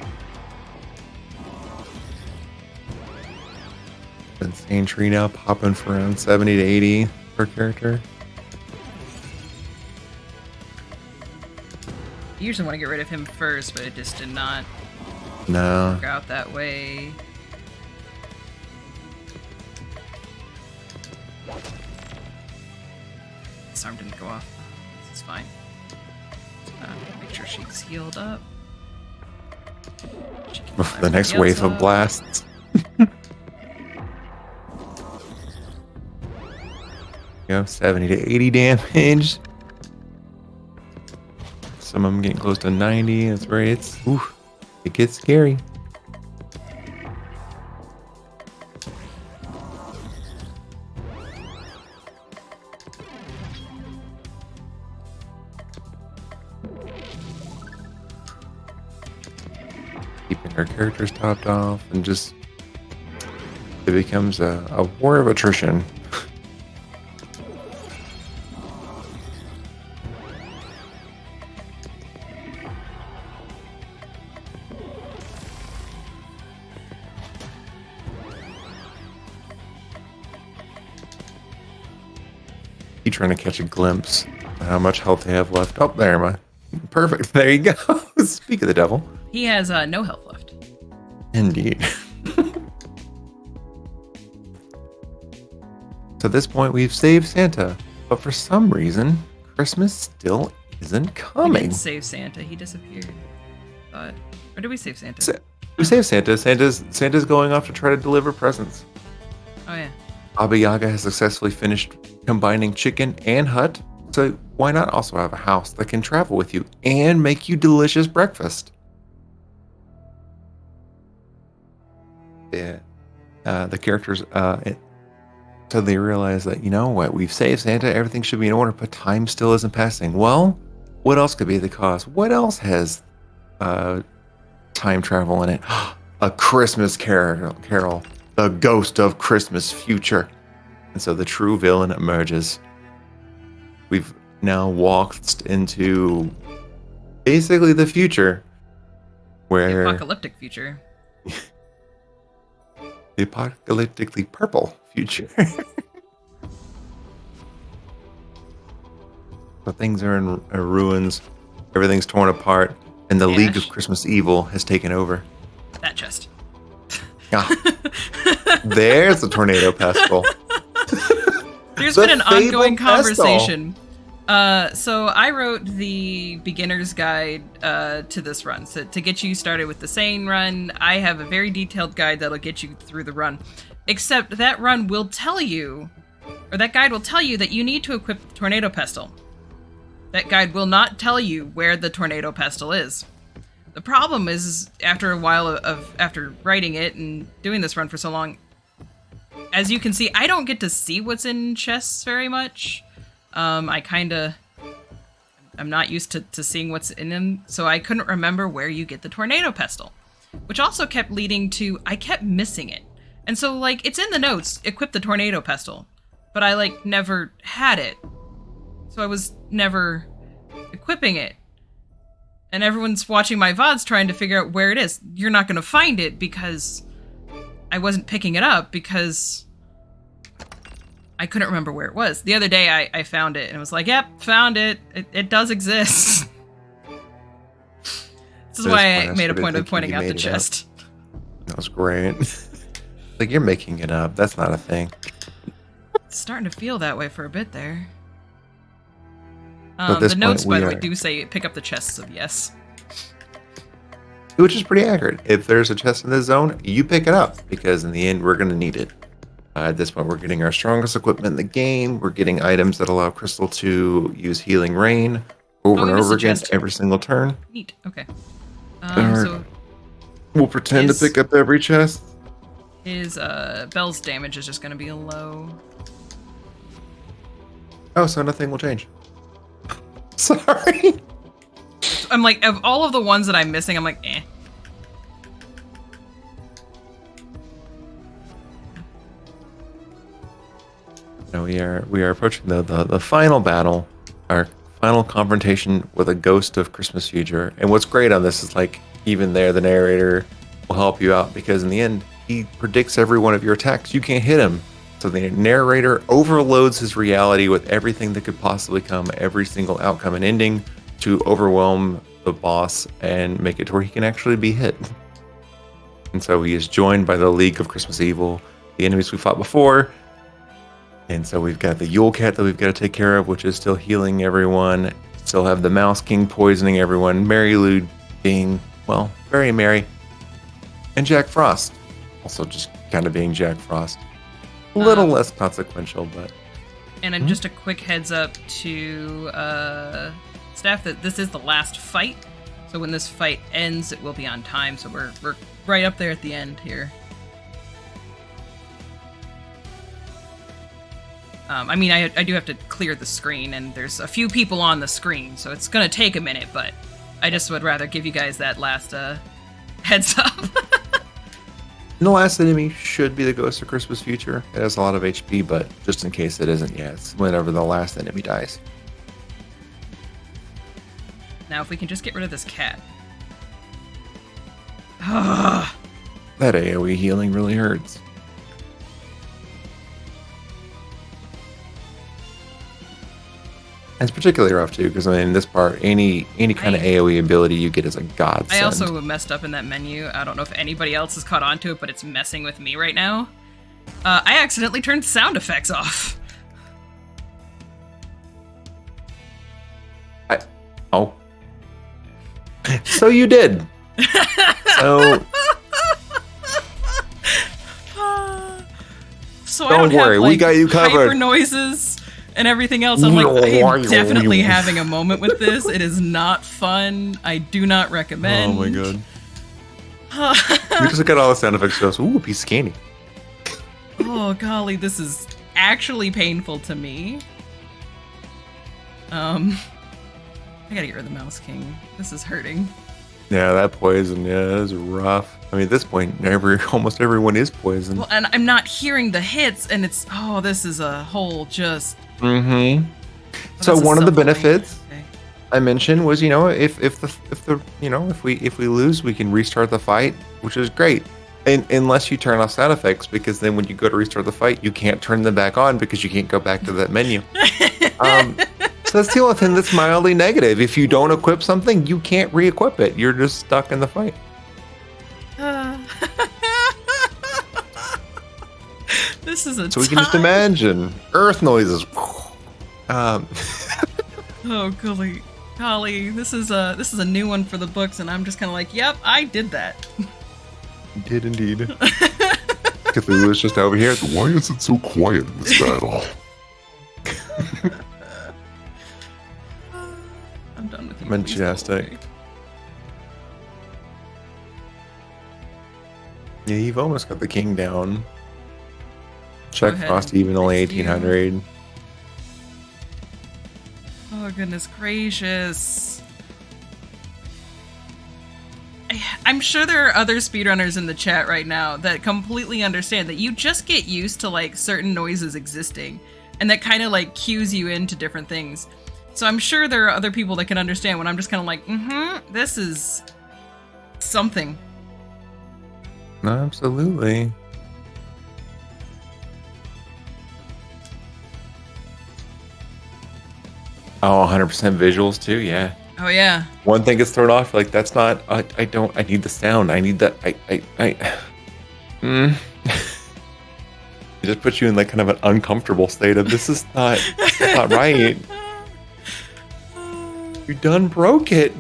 Insane tree now popping for around 70 to 80 per character. I usually want to get rid of him first, but it just did not No. work out that way. This arm didn't go off. This is fine. Make sure she's healed up. She can Before climb the next everybody wave else of up. blasts. You know, 70 to 80 damage. Some of them getting close to 90. That's where it gets scary. Keeping our characters topped off and just it becomes a war of attrition. Keep trying to catch a glimpse of how much health they have left. Oh, there, perfect. There you go. Speak of the devil. He has no health left. Indeed. To this point, we've saved Santa, but for some reason, Christmas still isn't I coming. didn't save Santa. He disappeared. thought. Or did we save Santa? We saved Santa. Santa's going off to try to deliver presents. Oh yeah. Baba Yaga has successfully finished combining chicken and hut, so why not also have a house that can travel with you and make you delicious breakfast? Yeah. The characters so they realize that, you know what, we've saved Santa, everything should be in order, but time still isn't passing. Well, what else could be the cause? What else has time travel in it? A Christmas carol, the ghost of Christmas future. And so the true villain emerges. We've now walked into basically the future, where The apocalyptic future. the apocalyptically purple future. So things are in ruins, everything's torn apart, and the League of Christmas Evil has taken over. That chest. Ah, there's a tornado pestle. There's been an ongoing conversation. So I wrote the beginner's guide to this run. So to get you started with the sane run, I have a very detailed guide that'll get you through the run. Except that run will tell you, or that guide will tell you that you need to equip the tornado pestle. That guide will not tell you where the tornado pestle is. The problem is, after a while after writing it and doing this run for so long, as you can see, I don't get to see what's in chests very much. I'm not used to seeing what's in them, so I couldn't remember where you get the tornado pestle, which also kept leading to, I kept missing it. And so, like, it's in the notes, equip the tornado pestle, but I, like, never had it. So I was never equipping it. And everyone's watching my VODs trying to figure out where it is. You're not going to find it because I wasn't picking it up because I couldn't remember where it was. The other day I found it and it was like, yep, found it. It does exist. This is why I made a point of pointing out the chest. That was great. Like, you're making it up. That's not a thing. It's starting to feel that way for a bit there. At this the notes, point, by the way, do say pick up the chests of yes. Which is pretty accurate. If there's a chest in this zone, you pick it up, because in the end, we're going to need it. At this point, we're getting our strongest equipment in the game. We're getting items that allow Crystal to use Healing Rain over and over again every single turn. Neat. Okay. So we'll pretend to pick up every chest. His Bell's damage is just going to be low. Oh, so nothing will change. Sorry. I'm like, of all of the ones that I'm missing, I'm like, eh. Now we are approaching the final battle, our final confrontation with a ghost of Christmas future. And what's great on this is, like, even there, the narrator will help you out, because in the end, he predicts every one of your attacks. You can't hit him. So the narrator overloads his reality with everything that could possibly come, every single outcome and ending, to overwhelm the boss and make it to where he can actually be hit. And so he is joined by the League of Christmas Evil, the enemies we fought before. And so we've got the Yule Cat that we've got to take care of, which is still healing everyone. Still have the Mouse King poisoning everyone. Mary Lou being, well, very merry. And Jack Frost, also just kind of being Jack Frost. A little less consequential, but... And just a quick heads up to staff that this is the last fight. So when this fight ends, it will be on time. So we're right up there at the end here. I mean, I do have to clear the screen, and there's a few people on the screen, so it's going to take a minute, but I just would rather give you guys that last heads up. And the last enemy should be the Ghost of Christmas Future. It has a lot of HP, but just in case it isn't, yeah, it's whenever the last enemy dies. Now, if we can just get rid of this cat. That AoE healing really hurts. And it's particularly rough too, because I mean, in this part, any kind of AoE ability you get is a godsend. I also messed up in that menu. I don't know if anybody else has caught on to it, but it's messing with me right now. I accidentally turned sound effects off. Oh. So you did. So So Don't I don't worry, have, we like, got you covered. hyper noises and everything else. I'm like, I am definitely having a moment with this. It is not fun. I do not recommend. Oh my god. You just got all the sound effects. Goes, ooh, a piece of candy. Oh golly, this is actually painful to me. I gotta get rid of the Mouse King. This is hurting. Yeah, that poison, yeah, is rough. I mean, at this point, almost everyone is poisoned. Well, and I'm not hearing the hits, and it's this is a whole just. Mm-hmm. Oh, So this is one of the suffering. benefits Okay. I mentioned was, if we lose, we can restart the fight, which is great. And unless you turn off sound effects, because then when you go to restart the fight, you can't turn them back on because you can't go back to that menu. So that's the only thing that's mildly negative. If you don't equip something, you can't re-equip it. You're just stuck in the fight. This is a. So we can just imagine earth noises. Oh golly, this is a new one for the books, and I'm just kind of like, yep, I did that. You did indeed. Cthulhu is just over here. Why is it so quiet in this battle? I'm done with you. Majestic. Please go away. Yeah, you've almost got the king down. Check ahead Frost and even only fix you. 1800. Oh goodness gracious. I'm sure there are other speedrunners in the chat right now that completely understand that you just get used to like certain noises existing, and that kind of like cues you into different things. So I'm sure there are other people that can understand when I'm just kind of like, this is something. Absolutely. Oh, 100% visuals too, yeah. Oh yeah. One thing gets thrown off, like that's not, I need the sound. I need that, It just puts you in like kind of an uncomfortable state of this is not right. You done broke it.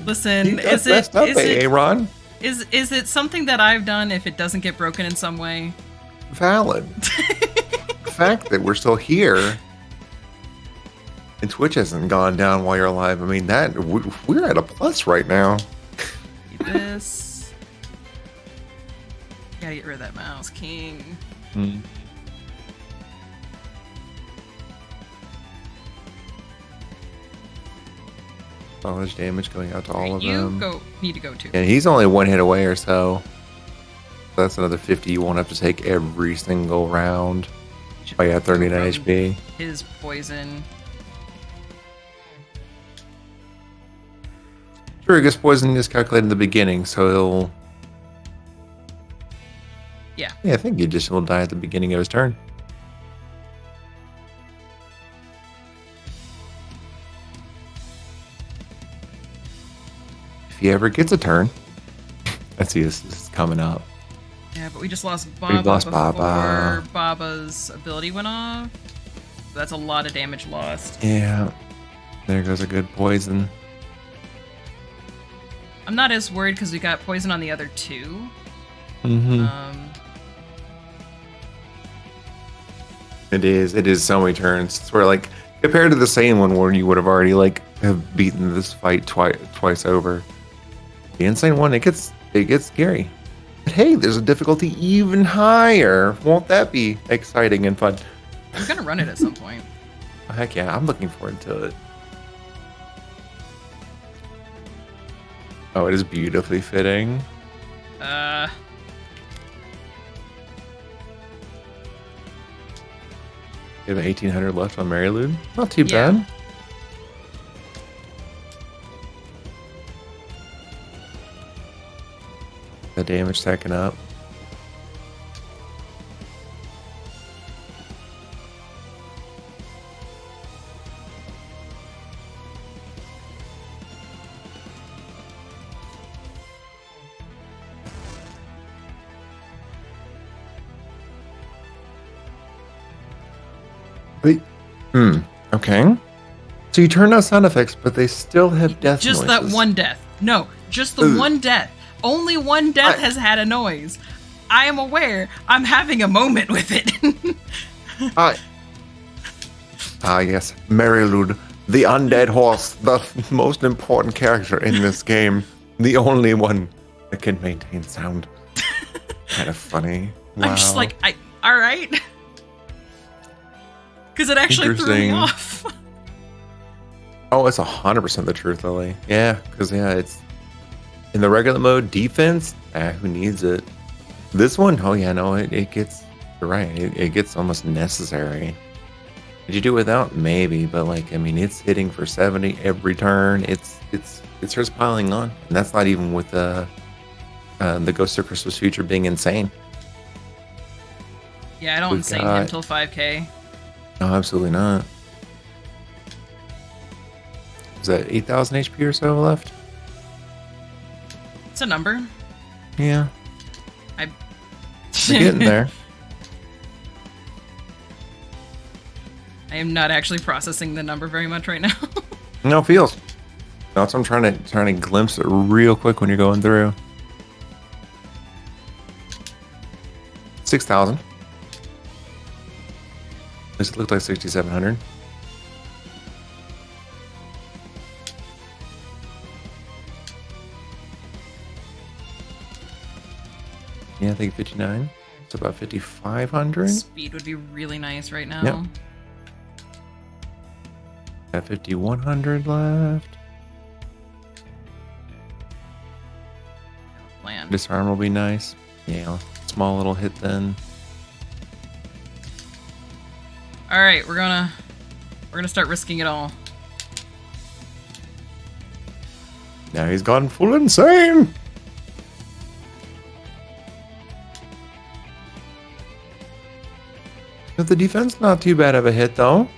Listen, You done is messed up, Aaron. is it something that I've done if it doesn't get broken in some way? Valid. The fact that we're still here and Twitch hasn't gone down while you're alive, I mean, that we're at a plus right now. Need this. Gotta get rid of that Mouse King. Knowledge damage going out to all of them. You need to go too. Yeah, he's only one hit away or so. That's another 50 you won't have to take every single round. Oh yeah, 39 HP. His poison. Sure, I guess poison is calculated in the beginning, so he'll... Yeah. Yeah, I think he just will die at the beginning of his turn. If he ever gets a turn. Let's see, this is coming up. Yeah, but we just lost Baba lost before Baba. Baba's ability went off. So that's a lot of damage lost. Yeah. There goes a good poison. I'm not as worried because we got poison on the other two. It is so many turns. It's where like compared to the same one where you would have already like have beaten this fight twice over. The insane one, it gets scary. But hey, there's a difficulty even higher. Won't that be exciting and fun? I'm gonna run it at some point. Oh, heck yeah, I'm looking forward to it. Oh, it is beautifully fitting. You have 1800 left on Marylude. Not too Yeah. bad. The damage stacking up. Wait. Okay. So you turn off sound effects, but they still have death Just noises. that one death. No, Just the one death. Only one death has had a noise. I am aware. I'm having a moment with it. Yes. Marilud, the undead horse, the most important character in this game. The only one that can maintain sound. Kind of funny. Wow. I'm just like, all right. Because it actually threw me off. Oh, it's 100% the truth, Lily. Yeah, because it's in the regular mode defense. Who needs it? This one, oh yeah, no, it gets. You're right. It gets almost necessary. Did you do it without? Maybe, but like, I mean, it's hitting for 70 every turn. It starts piling on, and that's not even with the Ghost of Christmas Future being insane. Yeah, I don't insane him till 5k. No, absolutely not. Is that 8,000 HP or so left? It's a number. Yeah. We're getting there. I am not actually processing the number very much right now. No, feels. That's what I'm trying to glimpse it real quick when you're going through. 6,000. This looked like 6,700. Yeah, I think 59. It's about 5,500. Speed would be really nice right now. Yep. Got 5,100 left. Plan. Disarm will be nice. Yeah, small little hit then. All right, we're gonna start risking it all. Now he's gone full insane. The defense not too bad of a hit though.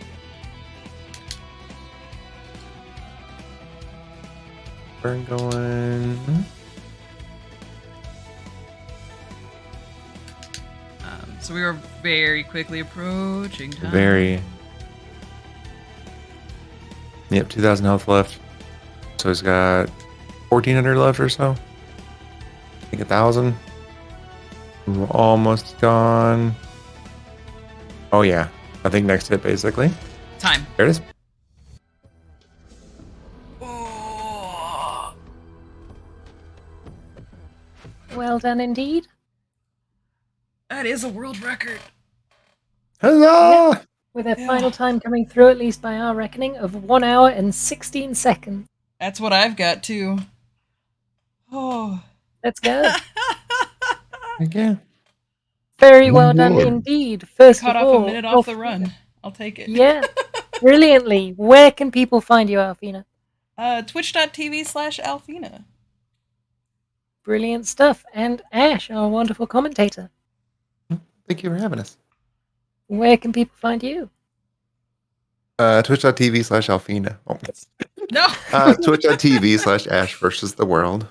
Burn going. So we were very quickly approaching time. Very. Yep, 2,000 health left. So he's got 1,400 left or so. I think 1,000. We're almost gone. Oh yeah, I think next hit basically. Time. There it is. Well done indeed. That is a world record. Huzzah! With a final time coming through, at least by our reckoning, of 1 hour and 16 seconds. That's what I've got too. Oh. Let's go. Again. Very well done indeed. First Caught of off all, a minute off the run. I'll take it. Yeah. Brilliantly. Where can people find you, Alphena? Twitch.tv/alphena. Brilliant stuff. And Ash, our wonderful commentator. Thank you for having us. Where can people find you? Twitch.tv/alphena. Oh. No. Twitch.tv/Ash versus the world.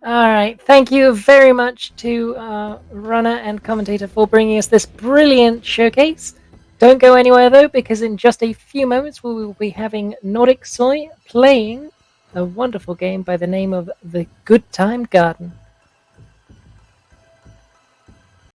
All right. Thank you very much to runner and commentator for bringing us this brilliant showcase. Don't go anywhere, though, because in just a few moments we will be having Nordic Soy playing a wonderful game by the name of The Good Time Garden.